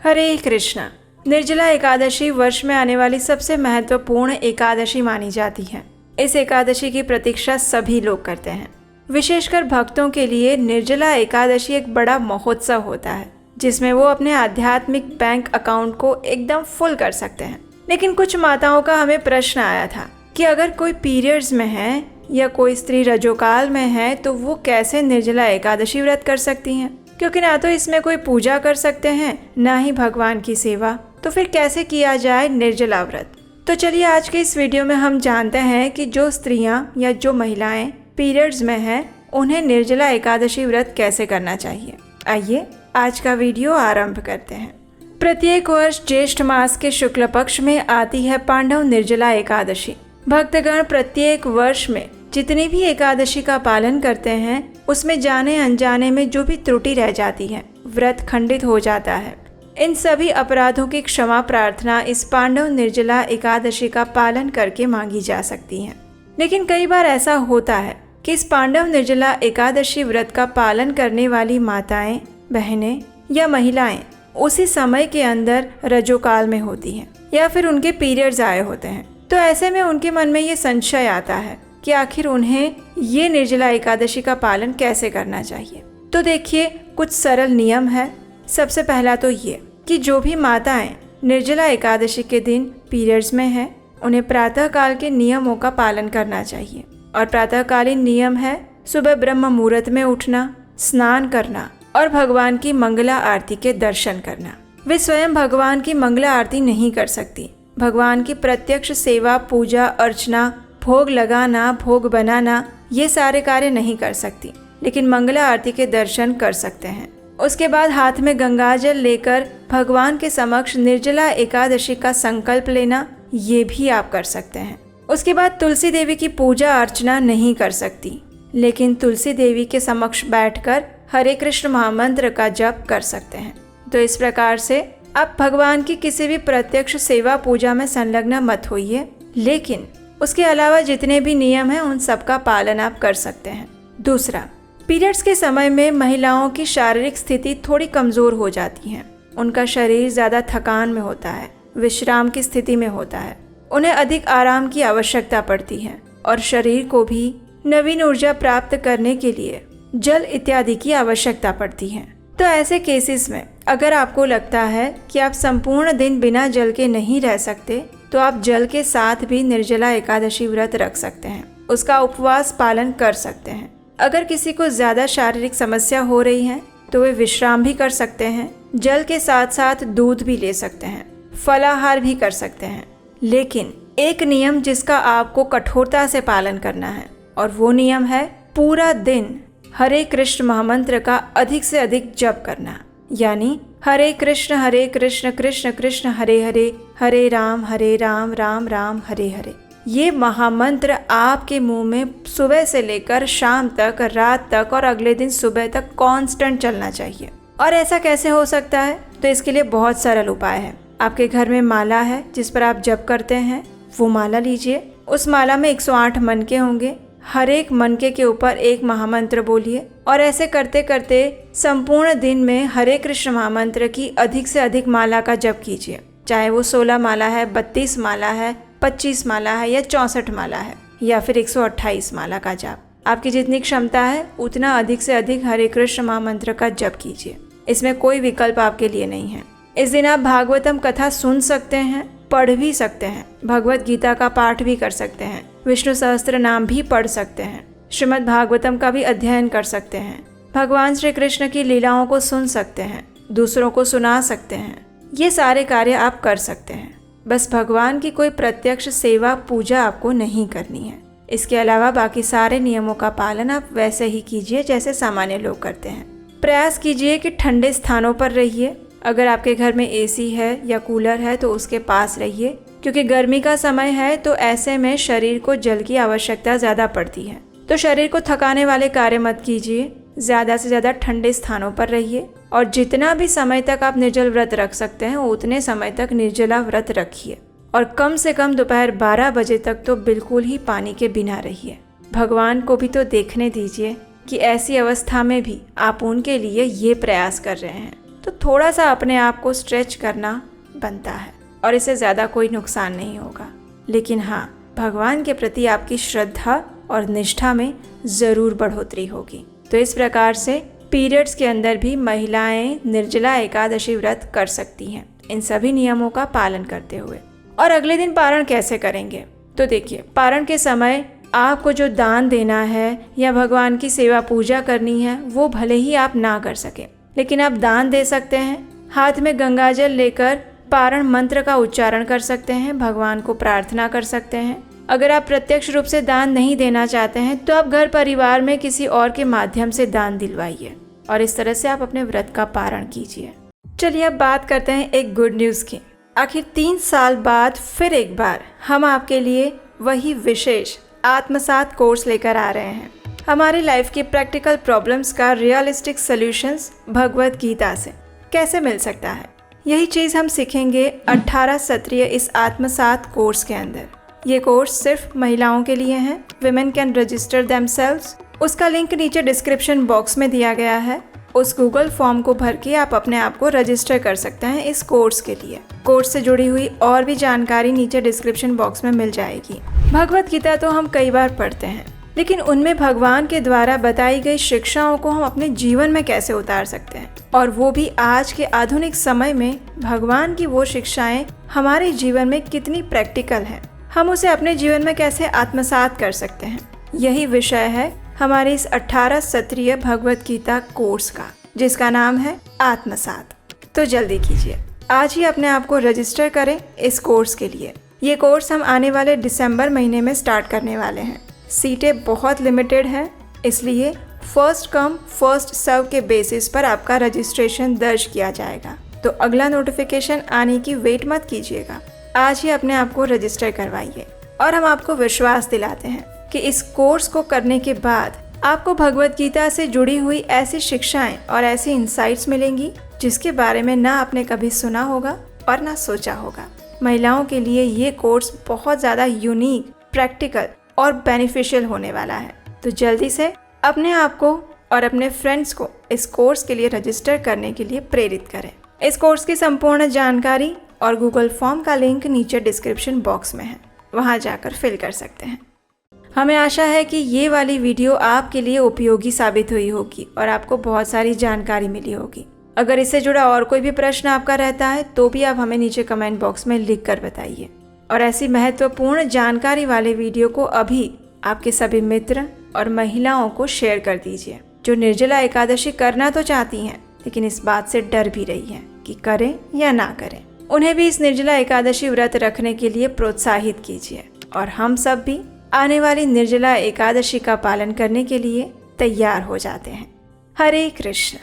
हरे कृष्णा। निर्जला एकादशी वर्ष में आने वाली सबसे महत्वपूर्ण एकादशी मानी जाती है। इस एकादशी की प्रतीक्षा सभी लोग करते हैं। विशेषकर भक्तों के लिए निर्जला एकादशी एक बड़ा महोत्सव होता है, जिसमें वो अपने आध्यात्मिक बैंक अकाउंट को एकदम फुल कर सकते हैं। लेकिन कुछ माताओं का हमें प्रश्न आया था कि अगर कोई पीरियड्स में है या कोई स्त्री रजोकाल में है तो वो कैसे निर्जला एकादशी व्रत कर सकती हैं, क्योंकि ना तो इसमें कोई पूजा कर सकते हैं ना ही भगवान की सेवा। तो फिर कैसे किया जाए निर्जला व्रत। तो चलिए आज के इस वीडियो में हम जानते हैं कि जो स्त्रियां या जो महिलाएं पीरियड्स में हैं उन्हें निर्जला एकादशी व्रत कैसे करना चाहिए। आइए आज का वीडियो आरंभ करते हैं। प्रत्येक वर्ष ज्येष्ठ मास के शुक्ल पक्ष में आती है पांडव निर्जला एकादशी। भक्तगण प्रत्येक वर्ष में जितनी भी एकादशी का पालन करते हैं उसमें जाने अनजाने में जो भी त्रुटि रह जाती है, व्रत खंडित हो जाता है। इन सभी अपराधों की क्षमा प्रार्थना इस पांडव निर्जला एकादशी का पालन करके मांगी जा सकती है। लेकिन कई बार ऐसा होता है कि इस पांडव निर्जला एकादशी व्रत का पालन करने वाली माताएं, बहनें या महिलाएं उसी समय के अंदर रजोकाल में होती हैं या फिर उनके पीरियड्स आए होते हैं। तो ऐसे में उनके मन में ये संशय आता है कि आखिर उन्हें ये निर्जला एकादशी का पालन कैसे करना चाहिए। तो देखिए कुछ सरल नियम है। सबसे पहला तो ये कि जो भी माताएं निर्जला एकादशी के दिन पीरियड्स में हैं उन्हें प्रातःकाल के नियमों का पालन करना चाहिए। और प्रातःकालीन नियम है सुबह ब्रह्म मुहूर्त में उठना, स्नान करना और भगवान की मंगला आरती के दर्शन करना। वे स्वयं भगवान की मंगला आरती नहीं कर सकती। भगवान की प्रत्यक्ष सेवा, पूजा अर्चना, भोग लगाना, भोग बनाना ये सारे कार्य नहीं कर सकती, लेकिन मंगला आरती के दर्शन कर सकते हैं। उसके बाद हाथ में गंगाजल लेकर भगवान के समक्ष निर्जला एकादशी का संकल्प लेना, ये भी आप कर सकते हैं। उसके बाद तुलसी देवी की पूजा अर्चना नहीं कर सकती, लेकिन तुलसी देवी के समक्ष बैठकर हरे कृष्ण महामंत्र का जप कर सकते हैं। तो इस प्रकार से आप भगवान की किसी भी प्रत्यक्ष सेवा पूजा में संलग्न मत होइए, लेकिन उसके अलावा जितने भी नियम हैं उन सब का पालन आप कर सकते हैं। दूसरा, पीरियड्स के समय में महिलाओं की शारीरिक स्थिति थोड़ी कमज़ोर हो जाती है। उनका शरीर ज़्यादा थकान में होता है, विश्राम की स्थिति में होता है। उन्हें अधिक आराम की आवश्यकता पड़ती है और शरीर को भी नवीन ऊर्जा प्राप्त करने के लिए जल इत्यादि की आवश्यकता पड़ती है। तो ऐसे केसेस में अगर आपको लगता है कि आप संपूर्ण दिन बिना जल के नहीं रह सकते तो आप जल के साथ भी निर्जला एकादशी व्रत रख सकते हैं, उसका उपवास पालन कर सकते हैं। अगर किसी को ज़्यादा शारीरिक समस्या हो रही है तो वे विश्राम भी कर सकते हैं, जल के साथ साथ दूध भी ले सकते हैं, फलाहार भी कर सकते हैं। लेकिन एक नियम जिसका आपको कठोरता से पालन करना है और वो नियम है पूरा दिन हरे कृष्ण महामंत्र का अधिक से अधिक जप करना। यानी हरे कृष्ण कृष्ण कृष्ण हरे हरे, हरे राम राम राम हरे हरे। ये महामंत्र आपके मुंह में सुबह से लेकर शाम तक, रात तक और अगले दिन सुबह तक कांस्टेंट चलना चाहिए। और ऐसा कैसे हो सकता है? तो इसके लिए बहुत सरल उपाय है। आपके घर में माला है जिस पर आप जप करते हैं, वो माला लीजिए। उस माला में 108 मनके होंगे। हर एक मनके के ऊपर एक महामंत्र बोलिए और ऐसे करते करते संपूर्ण दिन में हरे कृष्ण महामंत्र की अधिक से अधिक माला का जप कीजिए। चाहे वो 16 माला है, 32 माला है, 25 माला है या 64 माला है या फिर 128 माला का जप। आपकी जितनी क्षमता है उतना अधिक से अधिक हरे कृष्ण महामंत्र का जप कीजिए। इसमें कोई विकल्प आपके लिए नहीं है। इस दिन आप भागवतम कथा सुन सकते हैं, पढ़ भी सकते हैं, भगवत गीता का पाठ भी कर सकते हैं, विष्णु सहस्त्र नाम भी पढ़ सकते हैं, श्रीमद् भागवतम का भी अध्ययन कर सकते हैं, भगवान श्री कृष्ण की लीलाओं को सुन सकते हैं, दूसरों को सुना सकते हैं। ये सारे कार्य आप कर सकते हैं। बस भगवान की कोई प्रत्यक्ष सेवा पूजा आपको नहीं करनी है। इसके अलावा बाकी सारे नियमों का पालन आप वैसे ही कीजिए जैसे सामान्य लोग करते हैं। प्रयास कीजिए कि ठंडे स्थानों पर रहिए। अगर आपके घर में एसी है या कूलर है तो उसके पास रहिए, क्योंकि गर्मी का समय है तो ऐसे में शरीर को जल की आवश्यकता ज़्यादा पड़ती है। तो शरीर को थकाने वाले कार्य मत कीजिए। ज़्यादा से ज़्यादा ठंडे स्थानों पर रहिए और जितना भी समय तक आप निर्जल व्रत रख सकते हैं उतने समय तक निर्जला व्रत रखिए। और कम से कम दोपहर 12 बजे तक तो बिल्कुल ही पानी के बिना रहिए। भगवान को भी तो देखने दीजिए कि ऐसी अवस्था में भी आप उनके लिए ये प्रयास कर रहे हैं। तो थोड़ा सा अपने आप को स्ट्रेच करना बनता है और इससे ज़्यादा कोई नुकसान नहीं होगा। लेकिन हाँ, भगवान के प्रति आपकी श्रद्धा और निष्ठा में ज़रूर बढ़ोतरी होगी। तो इस प्रकार से पीरियड्स के अंदर भी महिलाएं निर्जला एकादशी व्रत कर सकती हैं, इन सभी नियमों का पालन करते हुए। और अगले दिन पारण कैसे करेंगे? तो देखिए, पारण के समय आपको जो दान देना है या भगवान की सेवा पूजा करनी है वो भले ही आप ना कर सकें, लेकिन आप दान दे सकते हैं। हाथ में गंगाजल लेकर पारण मंत्र का उच्चारण कर सकते हैं, भगवान को प्रार्थना कर सकते हैं। अगर आप प्रत्यक्ष रूप से दान नहीं देना चाहते हैं तो आप घर परिवार में किसी और के माध्यम से दान दिलवाइए और इस तरह से आप अपने व्रत का पारण कीजिए। चलिए अब बात करते हैं एक गुड न्यूज़ की। आखिर 3 साल बाद फिर एक बार हम आपके लिए वही विशेष आत्मसात कोर्स लेकर आ रहे हैं। हमारी लाइफ की प्रैक्टिकल प्रॉब्लम्स का रियलिस्टिक सॉल्यूशंस भगवत गीता से कैसे मिल सकता है, यही चीज़ हम सीखेंगे 18 सत्रीय इस आत्मसात कोर्स के अंदर। ये कोर्स सिर्फ महिलाओं के लिए है। Women can register themselves. उसका लिंक नीचे डिस्क्रिप्शन बॉक्स में दिया गया है। उस गूगल फॉर्म को भर के आप अपने आप को रजिस्टर कर सकते हैं इस कोर्स के लिए। कोर्स से जुड़ी हुई और भी जानकारी नीचे डिस्क्रिप्शन बॉक्स में मिल जाएगी। भगवत गीता तो हम कई बार पढ़ते हैं, लेकिन उनमें भगवान के द्वारा बताई गई शिक्षाओं को हम अपने जीवन में कैसे उतार सकते हैं, और वो भी आज के आधुनिक समय में भगवान की वो शिक्षाएं हमारे जीवन में कितनी प्रैक्टिकल है, हम उसे अपने जीवन में कैसे आत्मसात कर सकते हैं। यही विषय है हमारे इस 18 सत्रीय भगवत गीता कोर्स का, जिसका नाम है आत्मसात। तो जल्दी कीजिए, आज ही अपने आप को रजिस्टर करें इस कोर्स के लिए। ये कोर्स हम आने वाले दिसंबर महीने में स्टार्ट करने वाले हैं। सीटें बहुत लिमिटेड हैं, इसलिए फर्स्ट कम फर्स्ट सर्व के बेसिस पर आपका रजिस्ट्रेशन दर्ज किया जाएगा। तो अगला नोटिफिकेशन आने की वेट मत कीजिएगा, आज ही अपने आप को रजिस्टर करवाइए। और हम आपको विश्वास दिलाते हैं कि इस कोर्स को करने के बाद आपको भगवत गीता से जुड़ी हुई ऐसी शिक्षाएं और ऐसी इंसाइट्स मिलेंगी जिसके बारे में ना आपने कभी सुना होगा और ना सोचा होगा। महिलाओं के लिए ये कोर्स बहुत ज़्यादा यूनिक, प्रैक्टिकल और बेनिफिशियल होने वाला है। तो जल्दी से अपने आप को और अपने फ्रेंड्स को इस कोर्स के लिए रजिस्टर करने के लिए प्रेरित करें। इस कोर्स की संपूर्ण जानकारी और गूगल फॉर्म का लिंक नीचे डिस्क्रिप्शन बॉक्स में है, वहां जाकर फिल कर सकते हैं। हमें आशा है कि ये वाली वीडियो आपके लिए उपयोगी साबित हुई होगी और आपको बहुत सारी जानकारी मिली होगी। अगर इससे जुड़ा और कोई भी प्रश्न आपका रहता है तो भी आप हमें नीचे कमेंट बॉक्स में लिख कर बताइए। और ऐसी महत्वपूर्ण जानकारी वाले वीडियो को अभी आपके सभी मित्र और महिलाओं को शेयर कर दीजिए जो निर्जला एकादशी करना तो चाहती हैं, लेकिन इस बात से डर भी रही हैं कि करें या ना करें। उन्हें भी इस निर्जला एकादशी व्रत रखने के लिए प्रोत्साहित कीजिए और हम सब भी आने वाली निर्जला एकादशी का पालन करने के लिए तैयार हो जाते हैं। हरे कृष्ण।